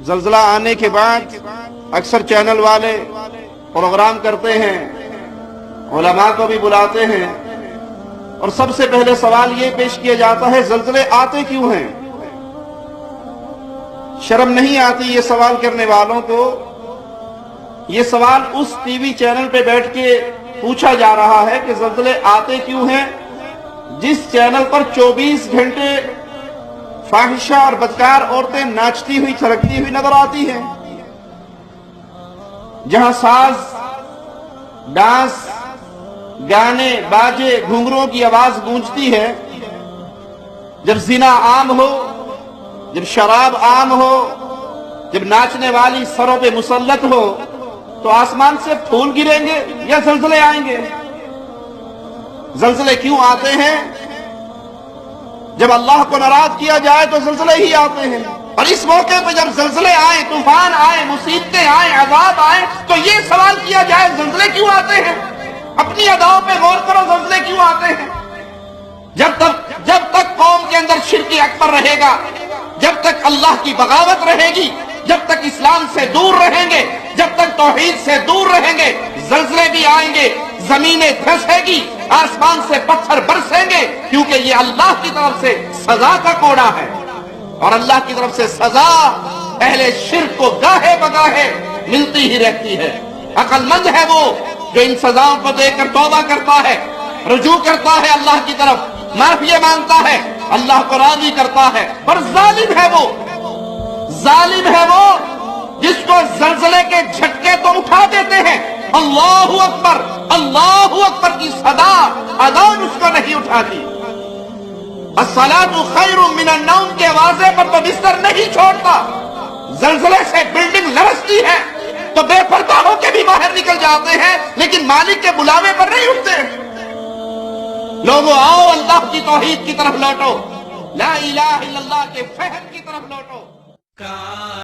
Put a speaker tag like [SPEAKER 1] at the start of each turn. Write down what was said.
[SPEAKER 1] زلزلہ آنے کے بعد اکثر چینل والے پروگرام کرتے ہیں، علماء کو بھی بلاتے ہیں، اور سب سے پہلے سوال یہ پیش کیا جاتا ہے زلزلے آتے کیوں ہیں؟ شرم نہیں آتی یہ سوال کرنے والوں کو؟ یہ سوال اس ٹی وی چینل پہ بیٹھ کے پوچھا جا رہا ہے کہ زلزلے آتے کیوں ہیں جس چینل پر 24 گھنٹے فاحشہ اور بدکار عورتیں ناچتی ہوئی تھرکتی ہوئی نظر آتی ہیں، جہاں ساز، ڈانس، گانے، باجے، گھنگروں کی آواز گونجتی ہے، جب زنا عام ہو، جب شراب عام ہو، جب ناچنے والی سروں پہ مسلط ہو، تو آسمان سے پھول گریں گے یا زلزلے آئیں گے؟ زلزلے کیوں آتے ہیں؟ جب اللہ کو ناراض کیا جائے تو زلزلے ہی آتے ہیں، اور اس موقع پہ جب زلزلے آئیں، طوفان آئیں، مصیبتیں آئیں، عذاب آئیں، تو یہ سوال کیا جائے زلزلے کیوں آتے ہیں؟ اپنی اداؤں پہ غور کرو، زلزلے کیوں آتے ہیں؟ جب تک قوم کے اندر شرک اکبر رہے گا، جب تک اللہ کی بغاوت رہے گی، جب تک اسلام سے دور رہیں گے، جب تک توحید سے دور رہیں گے، زلزلے بھی آئیں گے، زمینیں دھسے گی، آسمان سے پتھر برسیں گے، کیونکہ یہ اللہ کی طرف سے سزا کا کوڑا ہے، اور اللہ کی طرف سے سزا اہل شرک کو گاہے بگاہے ملتی ہی رہتی ہے۔ عقل مند ہے وہ جو ان سزاؤں کو دیکھ کر توبہ کرتا ہے، رجوع کرتا ہے اللہ کی طرف، معافی مانگتا ہے، اللہ کو راضی کرتا ہے۔ اور ظالم ہے وہ جس کو زلزلے کے جھٹکے تو اٹھا دیتے ہیں، اللہ اکبر کی صدا اذان اس کو نہیں اٹھاتی، الصلاۃ خیر من النوم کے واضح پر تو بستر نہیں چھوڑتا، زلزلے سے بلڈنگ لرزتی ہے تو بے پردہ ہو کے بھی باہر نکل جاتے ہیں، لیکن مالک کے بلاوے پر نہیں اٹھتے۔ لوگوں آؤ اللہ کی توحید کی طرف لوٹو، لا الہ الا اللہ کے فہم کی طرف لوٹو۔